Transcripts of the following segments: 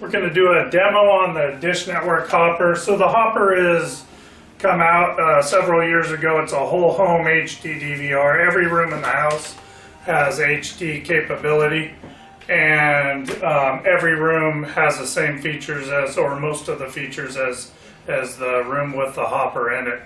We're going to do a demo on the Dish Network Hopper. So the Hopper is come out several years ago. It's a whole home HD DVR. Every room in the house has HD capability, and every room has the same features as, or most of the features as the room with the Hopper in it.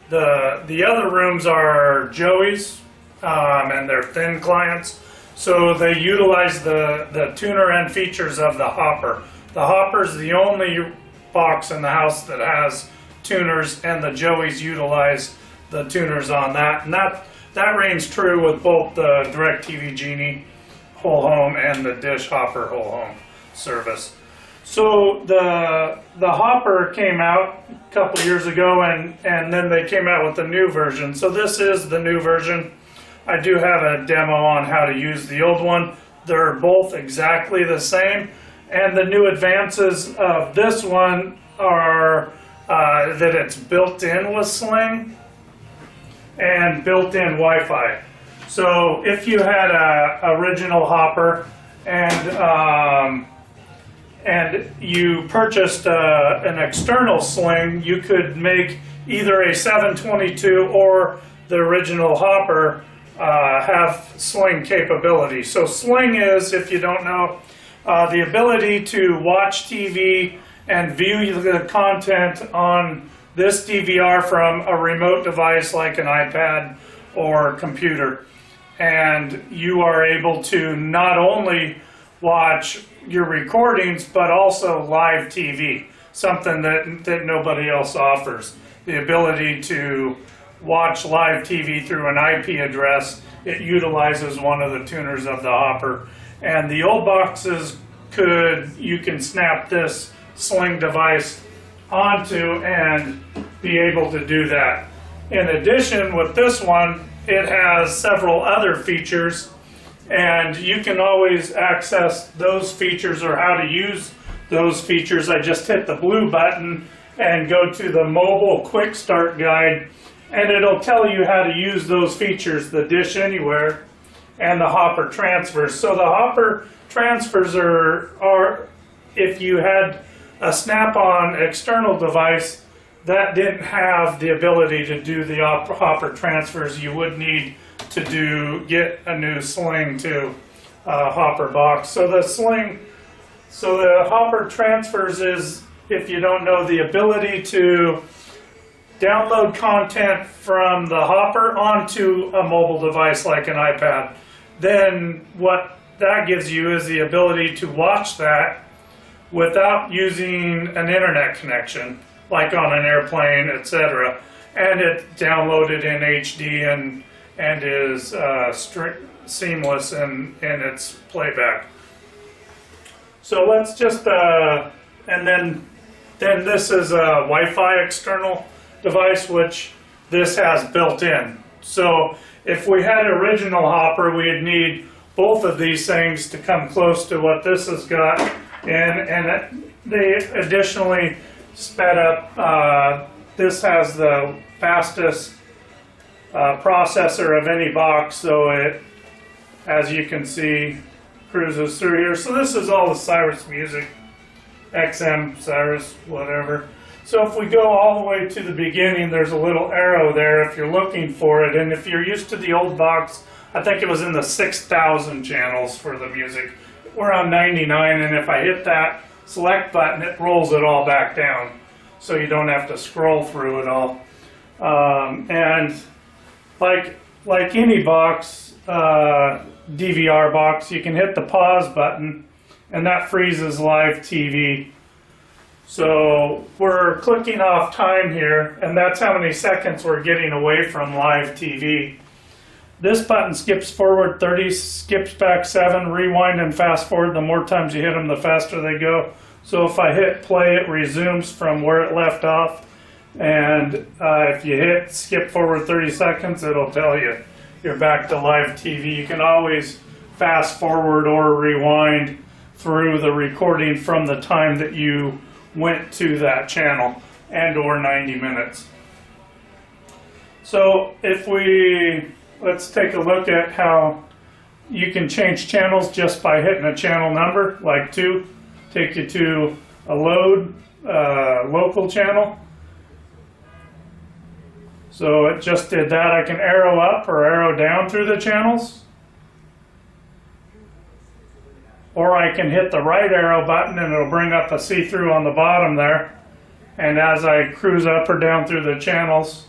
The other rooms are Joey's, and they're thin clients, so they utilize the tuner end features of the Hopper. The Hopper's the only box in the house that has tuners, and the Joey's utilize the tuners on that. And that reigns true with both the DirecTV Genie whole home and the Dish Hopper whole home service. So the Hopper came out a couple years ago, and then they came out with a new version. So this is the new version. I do have a demo on how to use the old one. They're both exactly the same. And the new advances of this one are that it's built in with Sling and built-in Wi-Fi. So if you had a original Hopper and you purchased an external Sling, you could make either a 722 or the original Hopper have Sling capability. So Sling is, if you don't know, the ability to watch TV and view the content on this DVR from a remote device like an iPad or computer. And you are able to not only watch your recordings, but also live TV, something that nobody else offers. The ability to watch live TV through an IP address, it utilizes one of the tuners of the Hopper. And the old boxes you can snap this Sling device onto and be able to do that. In addition, with this one, it has several other features, and you can always access those features or how to use those features. I just hit the blue button and go to the mobile quick start guide, and it'll tell you how to use those features, the Dish Anywhere and the Hopper transfers. So the Hopper transfers are if you had a snap-on external device that didn't have the ability to do the Hopper transfers, you would need to get a new Sling to Hopper box. So the Hopper transfers is, if you don't know, the ability to download content from the Hopper onto a mobile device like an iPad. Then what that gives you is the ability to watch that without using an internet connection, like on an airplane, etc. And it's downloaded in HD and is seamless in its playback. So let's just, and then this is a Wi-Fi external device, which this has built in. So if we had original Hopper, we'd need both of these things to come close to what this has got. And they additionally sped up, this has the fastest processor of any box, so it, as you can see, cruises through here. So this is all the Cyrus music, XM, Cyrus, whatever. So if we go all the way to the beginning, there's a little arrow there if you're looking for it. And if you're used to the old box, I think it was in the 6,000 channels for the music. We're on 99, and if I hit that select button, it rolls it all back down, so you don't have to scroll through it all. And like any box, DVR box, you can hit the pause button, and that freezes live TV. So we're clicking off time here, and that's how many seconds we're getting away from live TV. This button skips forward 30, skips back 7, rewind and fast forward. The more times you hit them, the faster they go. So if I hit play, it resumes from where it left off. And if you hit skip forward 30 seconds, it'll tell you you're back to live TV. You can always fast forward or rewind through the recording from the time that you went to that channel, and or 90 minutes. So if let's take a look at how you can change channels just by hitting a channel number, like 2. take you to a load local channel. So it just did that. I can arrow up or arrow down through the channels. Or I can hit the right arrow button and it'll bring up a see-through on the bottom there. And as I cruise up or down through the channels,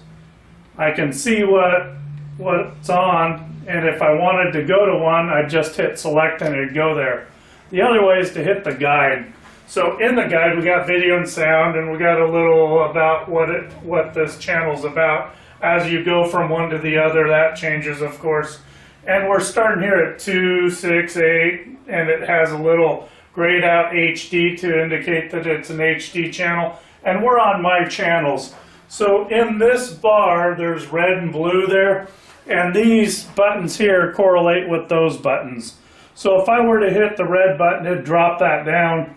I can see what's on. And if I wanted to go to one, I'd just hit select and it'd go there. The other way is to hit the guide. So in the guide, we got video and sound, and we got a little about what this channel's about. As you go from one to the other, that changes, of course. And we're starting here at 2, 6, 8, and it has a little grayed out HD to indicate that it's an HD channel. And we're on my channels. So in this bar, there's red and blue there, and these buttons here correlate with those buttons. So if I were to hit the red button, it'd drop that down,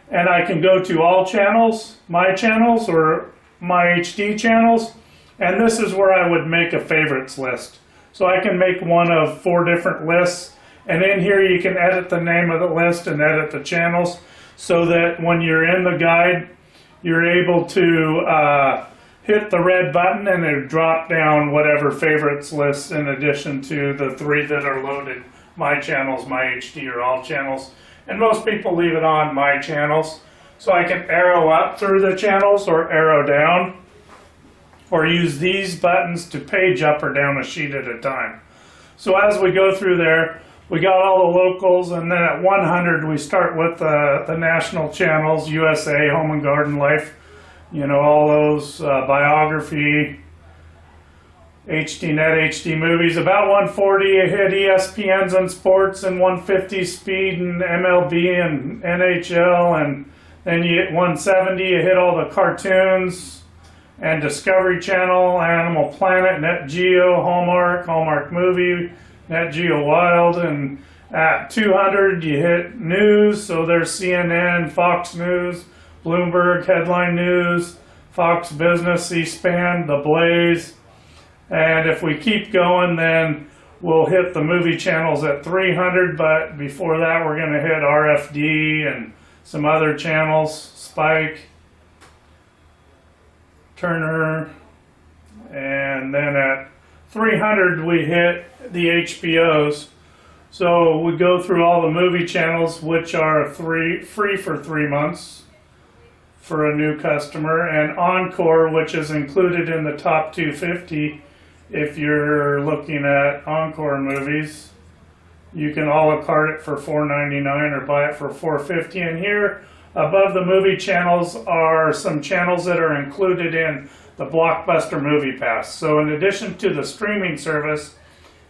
and I can go to all channels, or my HD channels, and this is where I would make a favorites list. So I can make one of 4 different lists, and in here you can edit the name of the list and edit the channels, so that when you're in the guide, you're able to hit the red button and it'll drop down whatever favorites list in addition to the 3 that are loaded. My channels, my HD, or all channels. And most people leave it on my channels. So I can arrow up through the channels or arrow down, or use these buttons to page up or down a sheet at a time. So as we go through there, we got all the locals, and then at 100 we start with the national channels, USA, Home and Garden Life, you know, all those, biography, HDNet, HD movies. About 140 you hit ESPNs and sports, and 150 speed and MLB and NHL, and then you hit 170, you hit all the cartoons and Discovery Channel, Animal Planet, Net Geo, Hallmark Movie, Net Geo Wild, and at 200 you hit news, so there's CNN, Fox News, Bloomberg, Headline News, Fox Business, C-SPAN, The Blaze. And if we keep going, then we'll hit the movie channels at 300, but before that we're going to hit RFD and some other channels, Spike, Turner, and then at 300 we hit the HBOs. So we go through all the movie channels, which are free for 3 months for a new customer, and Encore, which is included in the top 250. If you're looking at Encore movies, you can a la carte it for $4.99 or buy it for $4.50. And here above the movie channels are some channels that are included in the Blockbuster Movie Pass. So in addition to the streaming service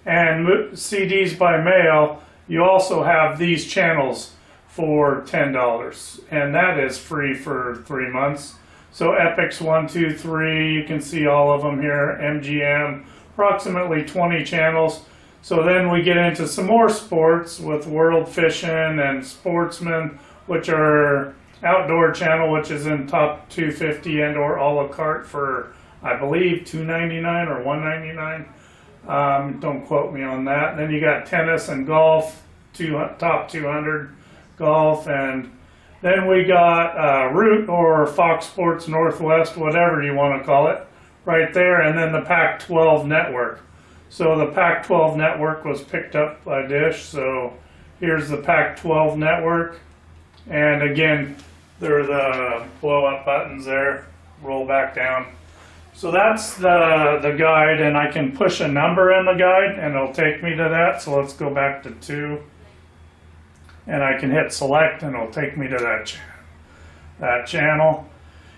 and CDs by mail, you also have these channels for $10, and that is free for 3 months. So Epix 1, 2, 3, you can see all of them here. MGM, approximately 20 channels. So then we get into some more sports with World Fishing and Sportsman, which are outdoor channel, which is in top 250 and or a la carte for, I believe, $2.99 or $1.99. Don't quote me on that. And then you got tennis and golf, top 200 golf, and then we got Root or Fox Sports Northwest, whatever you want to call it, right there, and then the Pac-12 network. So the Pac-12 network was picked up by Dish, so here's the Pac-12 network, and again, there are the blow-up buttons there, roll back down. So that's the guide, and I can push a number in the guide, and it'll take me to that. So let's go back to 2, and I can hit select, and it'll take me to that channel.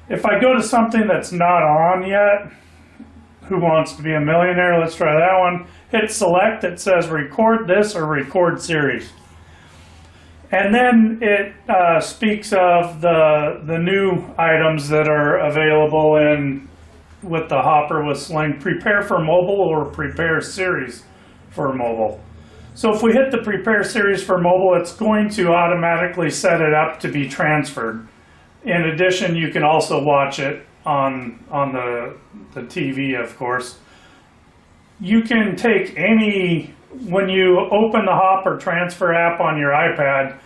If I go to something that's not on yet, Who Wants to Be a Millionaire? Let's try that one. Hit select. It says record this or record series. And then it speaks of the new items that are available with the hopper with Sling. Prepare for mobile or prepare series for mobile. So if we hit the prepare series for mobile, it's going to automatically set it up to be transferred. In addition, you can also watch it on the TV, of course. You can take when you open the Hopper transfer app on your iPad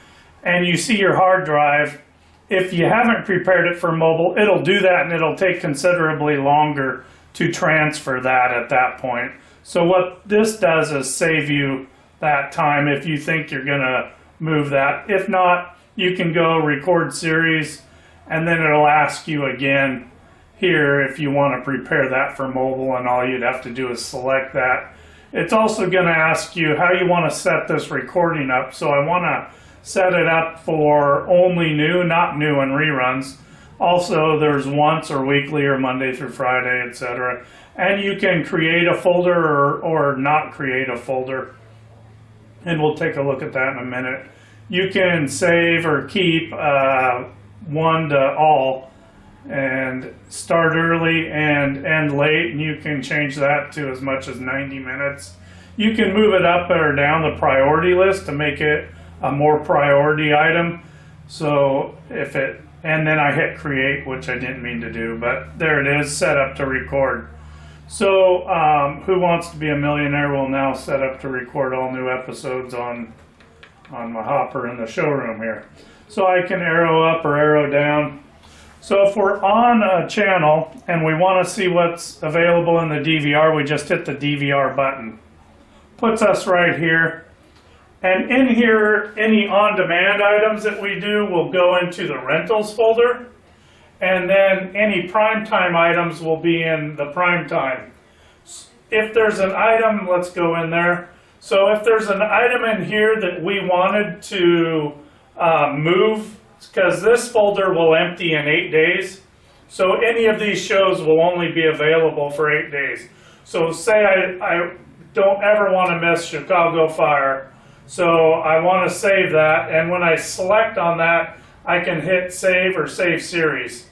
and you see your hard drive, if you haven't prepared it for mobile, it'll do that and it'll take considerably longer to transfer that at that point. So what this does is save you that time if you think you're gonna move that. If not, you can go record series and then it'll ask you again here if you want to prepare that for mobile, and all you'd have to do is select that. It's also going to ask you how you want to set this recording up. So I want to set it up for only new, not new and reruns. Also, there's once or weekly or Monday through Friday, etc. And you can create a folder or not create a folder. And we'll take a look at that in a minute. You can save or keep one to all and start early and end late, and you can change that to as much as 90 minutes. You can move it up or down the priority list to make it a more priority item. So if it, and then I hit create, which I didn't mean to do, but there it is, set up to record. So Who Wants to Be a Millionaire will now set up to record all new episodes on my hopper in the showroom here. So I can arrow up or arrow down. So if we're on a channel and we want to see what's available in the DVR, we just hit the DVR button. Puts us right here. And in here, any on-demand items that we do will go into the rentals folder. And then any primetime items will be in the primetime. If there's an item, let's go in there. So if there's an item in here that we wanted to move, because this folder will empty in 8 days. So any of these shows will only be available for 8 days. So say I don't ever want to miss Chicago Fire. So I want to save that, and when I select on that, I can hit save or save series.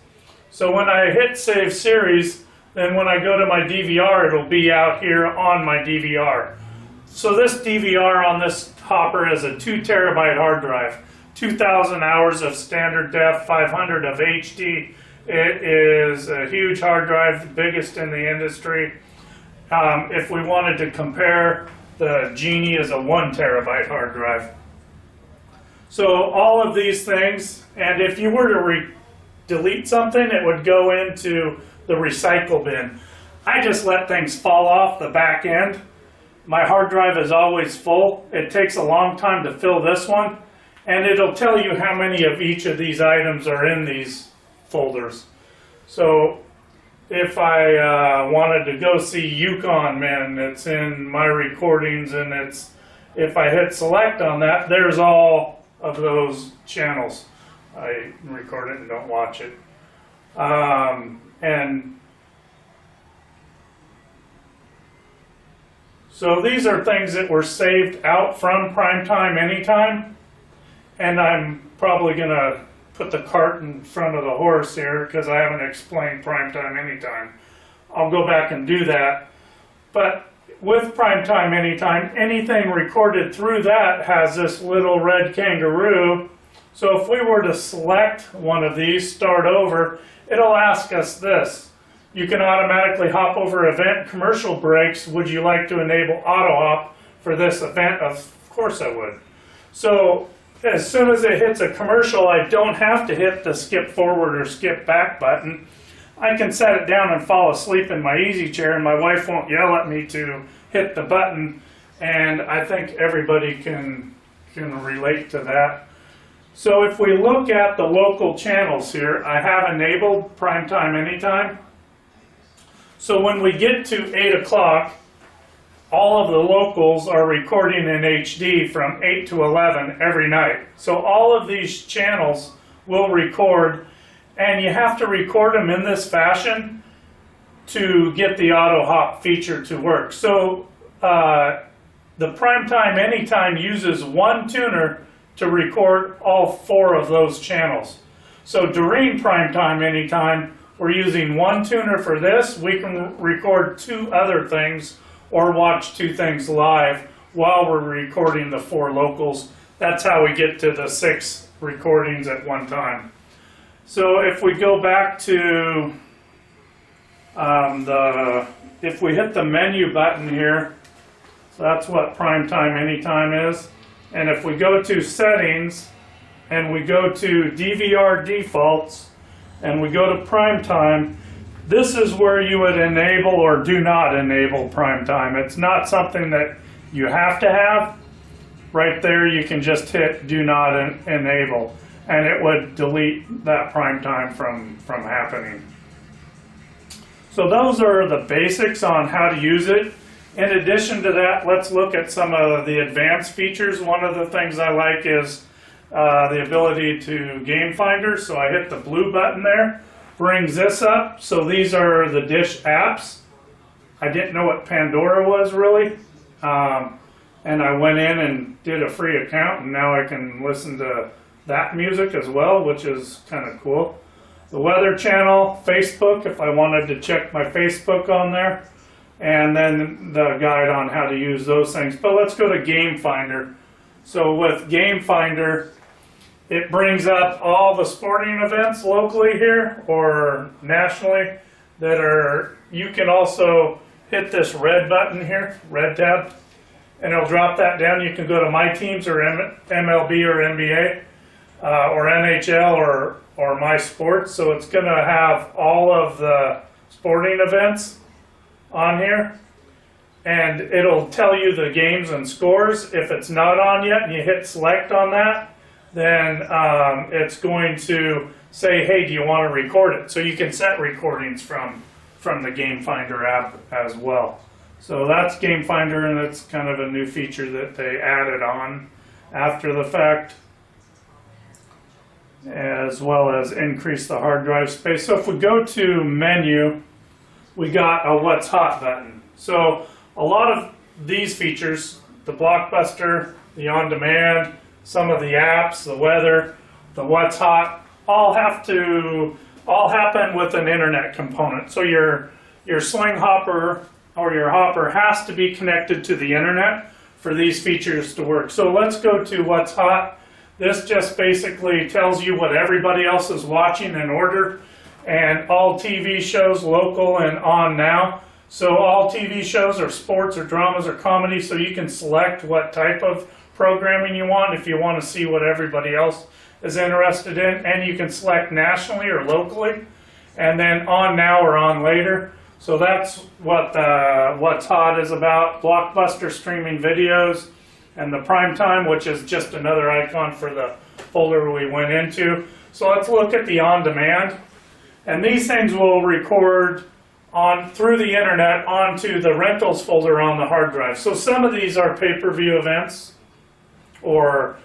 So when I hit save series, then when I go to my DVR, it'll be out here on my DVR. So this DVR on this hopper is a 2 terabyte hard drive, 2,000 hours of standard def, 500 of HD. It is a huge hard drive, the biggest in the industry. If we wanted to compare, the Genie is a 1 terabyte hard drive. So all of these things, and if you were to delete something, it would go into the recycle bin. I just let things fall off the back end. My hard drive is always full. It takes a long time to fill this one, and it'll tell you how many of each of these items are in these folders. So if I wanted to go see Yukon Men, it's in my recordings, and it's, if I hit select on that, there's all of those channels. I record it and don't watch it. And so these are things that were saved out from Primetime Anytime, and I'm probably going to put the cart in front of the horse here because I haven't explained Primetime Anytime. I'll go back and do that. But with Primetime Anytime, anything recorded through that has this little red kangaroo. So if we were to select one of these, start over, it'll ask us this. You can automatically hop over event commercial breaks. Would you like to enable auto hop for this event? Of course I would. So as soon as it hits a commercial, I don't have to hit the skip forward or skip back button. I can set it down and fall asleep in my easy chair, and my wife won't yell at me to hit the button, and I think everybody can relate to that. So if we look at the local channels here, I have enabled Primetime Anytime. So when we get to 8 o'clock, all of the locals are recording in HD from 8 to 11 every night. So all of these channels will record, and you have to record them in this fashion to get the auto hop feature to work. So the Primetime Anytime uses one tuner to record all 4 of those channels. So during Primetime Anytime, we're using one tuner for this. We can record 2 other things or watch 2 things live while we're recording the 4 locals. That's how we get to the 6 recordings at one time. So if we go back to if we hit the menu button here, so that's what Primetime Anytime is. And if we go to settings, and we go to DVR defaults and we go to prime time, this is where you would enable or do not enable prime time. It's not something that you have to have. Right there you can just hit do not enable and it would delete that prime time from happening. So those are the basics on how to use it. In addition to that, let's look at some of the advanced features. One of the things I like is the ability to game finder. So I hit the blue button there, brings this up. So these are the Dish apps. I didn't know what Pandora was really. And I went in and did a free account, and now I can listen to that music as well, which is kind of cool. The Weather Channel, Facebook, if I wanted to check my Facebook on there, and then the guide on how to use those things. But let's go to Game Finder. So with Game Finder, it brings up all the sporting events locally here or nationally that are, you can also hit this red button here, red tab, and it'll drop that down. You can go to My Teams or MLB or NBA or NHL or My Sports. So it's going to have all of the sporting events on here. And it'll tell you the games and scores. If it's not on yet and you hit select on that, then it's going to say, hey, do you want to record it? So you can set recordings from the Game Finder app as well. So that's Game Finder, and it's kind of a new feature that they added on after the fact, as well as increase the hard drive space. So if we go to menu, we got a What's Hot button. So a lot of these features, the Blockbuster, the On Demand, some of the apps, the weather, the What's Hot, all happen with an internet component. So your Sling Hopper or your Hopper has to be connected to the internet for these features to work. So let's go to What's Hot. This just basically tells you what everybody else is watching in order, and all TV shows, local and on now. So all TV shows are sports or dramas or comedy, so you can select what type of programming you want if you want to see what everybody else is interested in, and you can select nationally or locally, and then on now or on later. So that's what What's Hot is about. Blockbuster streaming videos, and the prime time, which is just another icon for the folder we went into. So let's look at the on demand, and these things will record through the internet onto the rentals folder on the hard drive. So some of these are pay-per-view events, or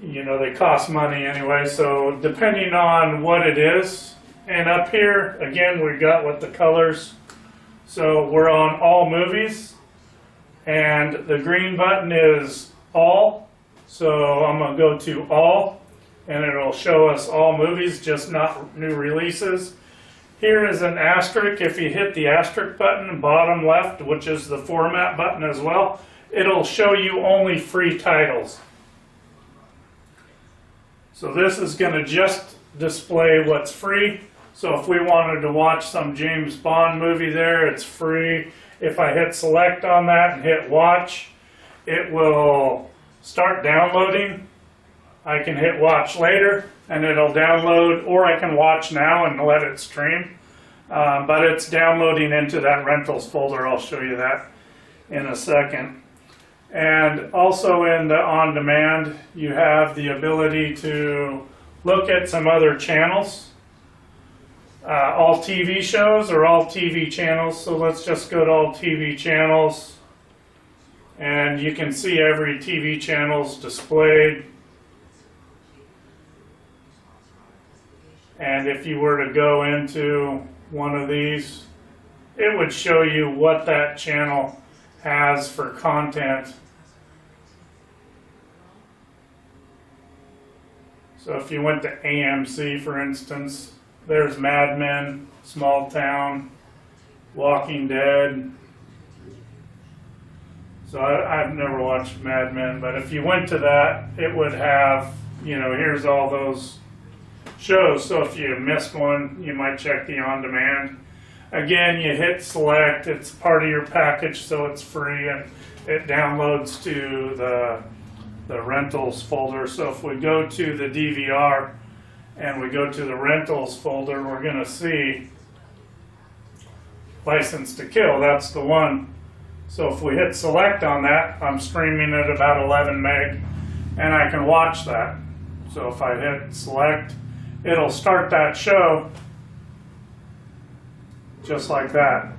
they cost money anyway. So depending on what it is. And up here, again, we got what the colors. So we're on all movies, and the green button is all. So I'm going to go to all, and it'll show us all movies, just not new releases. Here is an asterisk. If you hit the asterisk button, bottom left, which is the format button as well, it'll show you only free titles. So this is going to just display what's free. So if we wanted to watch some James Bond movie there, it's free. If I hit select on that and hit watch, it will start downloading. I can hit watch later and it'll download, or I can watch now and let it stream. But it's downloading into that rentals folder. I'll show you that in a second. And also in the on demand, you have the ability to look at some other channels. All TV shows or all TV channels. So let's just go to all TV channels, and you can see every TV channel's displayed. And if you were to go into one of these, it would show you what that channel has for content. So if you went to AMC, for instance, there's Mad Men, Small Town, Walking Dead. So I've never watched Mad Men, but if you went to that, it would have, here's all those shows. So if you missed one, you might check the on demand. Again, you hit select, it's part of your package, so it's free, and it downloads to the the rentals folder. So if we go to the DVR and we go to the rentals folder, we're going to see License to Kill. That's the one. So if we hit select on that, I'm streaming at about 11 meg and I can watch that. So if I hit select, it'll start that show just like that.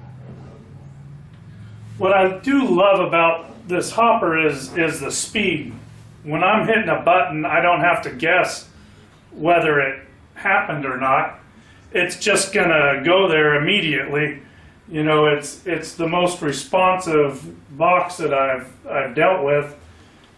What I do love about this hopper is the speed. When I'm hitting a button, I don't have to guess whether it happened or not. It's just gonna go there immediately. You know, it's the most responsive box that I've dealt with.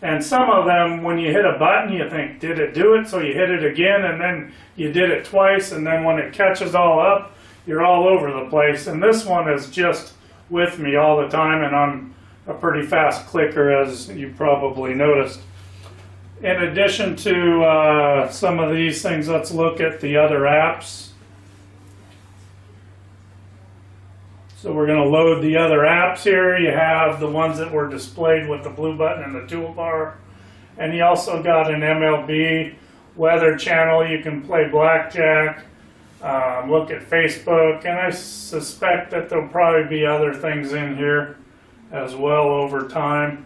And some of them, when you hit a button, you think, did it do it? So you hit it again, and then you did it twice, and then when it catches all up, you're all over the place. And this one is just with me all the time, and I'm a pretty fast clicker, as you probably noticed. In addition to some of these things, let's look at the other apps. So we're going to load the other apps here. You have the ones that were displayed with the blue button and the toolbar. And you also got an MLB weather channel. You can play blackjack, look at Facebook, and I suspect that there'll probably be other things in here as well over time.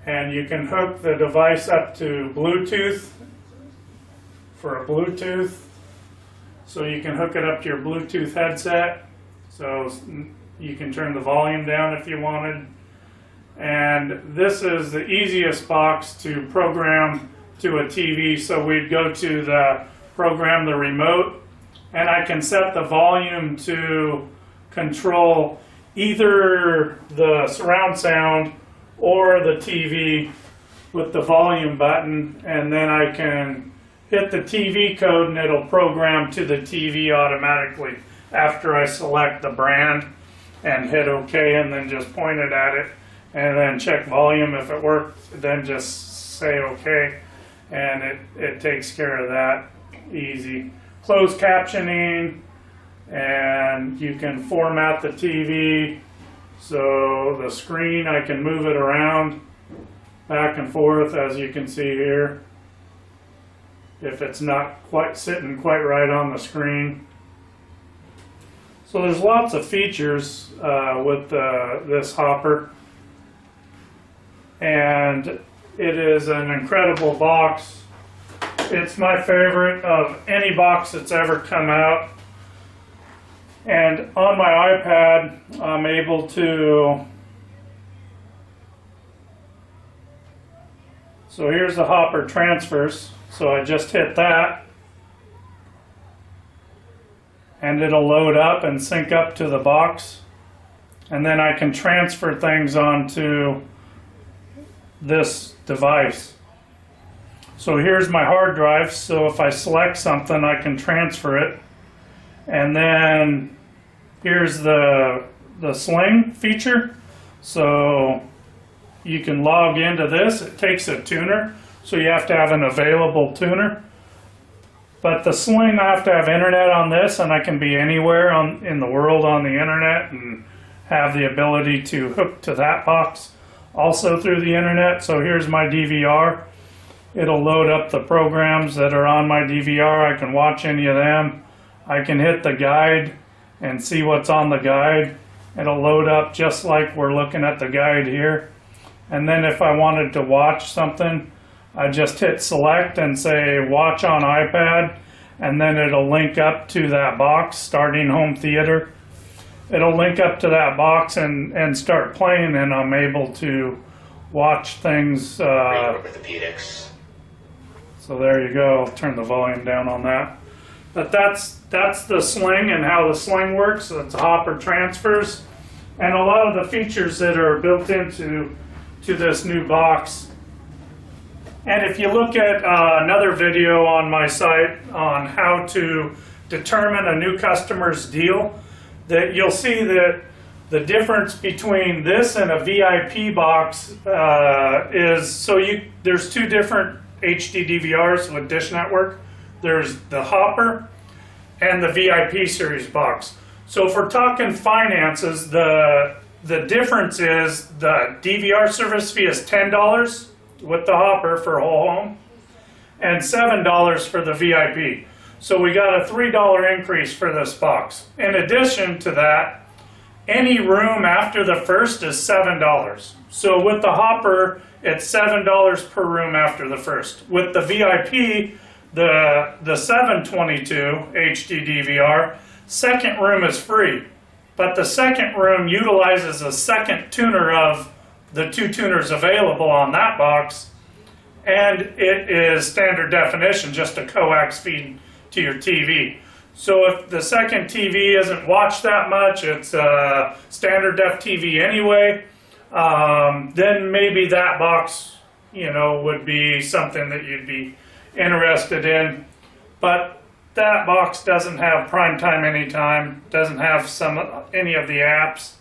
And you can hook the device up to Bluetooth for a Bluetooth. So you can hook it up to your Bluetooth headset. So you can turn the volume down if you wanted. And this is the easiest box to program to a TV. So we'd go to the program, the remote, and I can set the volume to control either the surround sound or the TV with the volume button, and then I can hit the TV code and it'll program to the TV automatically after I select the brand and hit OK, and then just point it at it and then check volume. If it works, then just say OK, and it takes care of that. Easy. Closed captioning, and you can format the TV. So the screen, I can move it around back and forth, as you can see here, if it's not quite sitting quite right on the screen. So there's lots of features with this hopper, and it is an incredible box. It's my favorite of any box that's ever come out. And on my iPad, I'm able to, so here's the hopper transfers. So I just hit that, and it'll load up and sync up to the box. And then I can transfer things onto this device. So here's my hard drive. So if I select something, I can transfer it. And then here's the sling feature. So you can log into this. It takes a tuner, so you have to have an available tuner. But the sling, I have to have internet on this, and I can be anywhere in the world on the internet and have the ability to hook to that box also through the internet. So here's my DVR. It'll load up the programs that are on my DVR. I can watch any of them. I can hit the guide and see what's on the guide. It'll load up just like we're looking at the guide here. And then if I wanted to watch something, I just hit select and say watch on iPad, and then it'll link up to that box, starting home theater. It'll link up to that box and start playing, and I'm able to watch things. Orthopedics. So there you go. I'll turn the volume down on that. But that's the sling and how the sling works. It's hopper transfers, and a lot of the features that are built into this new box. And if you look at another video on my site on how to determine a new customer's deal, that you'll see that the difference between this and a VIP box is, so there's two different HD DVRs with Dish Network. There's the hopper and the VIP series box. So if we're talking finances, the the difference is the DVR service fee is $10 with the hopper for whole home and $7 for the VIP. So we got a $3 increase for this box. In addition to that, any room after the first is $7. So with the hopper, it's $7 per room after the first. With the VIP, the 722 HD DVR, second room is free. But the second room utilizes a second tuner of the 2 tuners available on that box, and it is standard definition, just a coax feed to your TV. So if the second TV isn't watched that much, it's a standard def TV anyway, then maybe that box, would be something that you'd be interested in. But that box doesn't have primetime anytime, doesn't have any of the apps,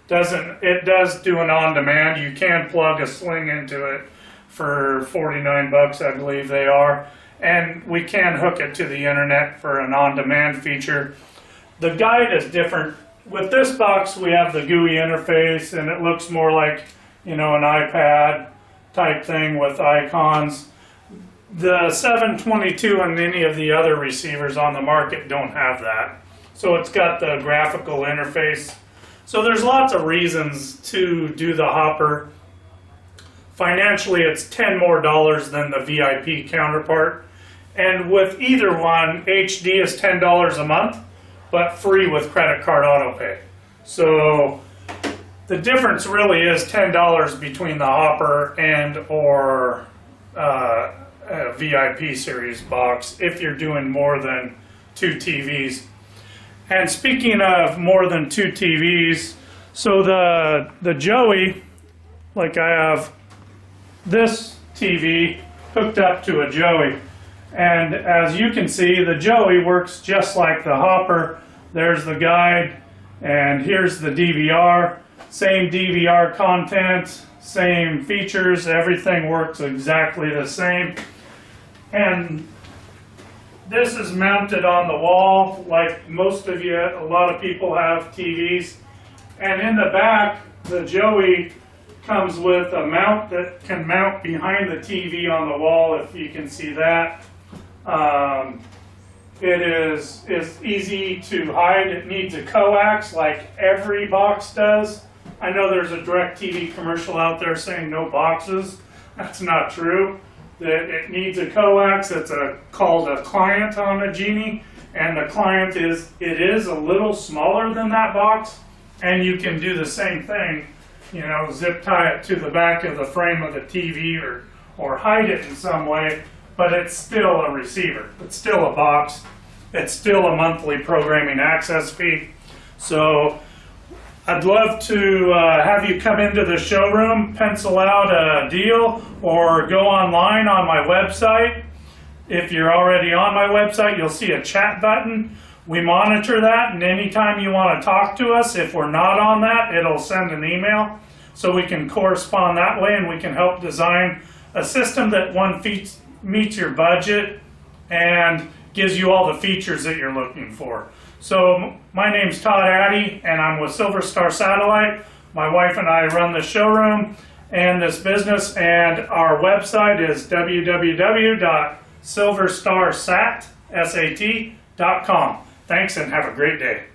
it does do an on-demand. You can plug a sling into it for 49 bucks, I believe they are. And we can hook it to the internet for an on-demand feature. The guide is different. With this box, we have the GUI interface, and it looks more like, an iPad type thing with icons. The 722 and any of the other receivers on the market don't have that. So it's got the graphical interface. So there's lots of reasons to do the hopper. Financially, it's $10 more than the VIP counterpart. And with either one, HD is $10 a month, but free with credit card auto pay. So the difference really is $10 between the hopper and or a VIP series box if you're doing more than 2 TVs. And speaking of more than 2 TVs, so the Joey, like I have this TV hooked up to a Joey. And as you can see, the Joey works just like the hopper. There's the guide, and here's the DVR. Same DVR content, same features, everything works exactly the same. And this is mounted on the wall like a lot of people have TVs. And in the back, the Joey comes with a mount that can mount behind the TV on the wall, if you can see that. It is easy to hide. It needs a coax like every box does. I know there's a DirecTV commercial out there saying no boxes. That's not true. It needs a coax. It's called a client on a Genie, and the client is a little smaller than that box, and you can do the same thing, zip tie it to the back of the frame of the TV or hide it in some way, but it's still a receiver. It's still a box. It's still a monthly programming access fee. So I'd love to have you come into the showroom, pencil out a deal, or go online on my website. If you're already on my website, you'll see a chat button. We monitor that, and anytime you want to talk to us, if we're not on that, it'll send an email so we can correspond that way, and we can help design a system that meets your budget and gives you all the features that you're looking for. So my name's Todd Addy, and I'm with SilverStar Satellite. My wife and I run the showroom and this business, and our website is www.silverstarsat.com. Thanks, and have a great day.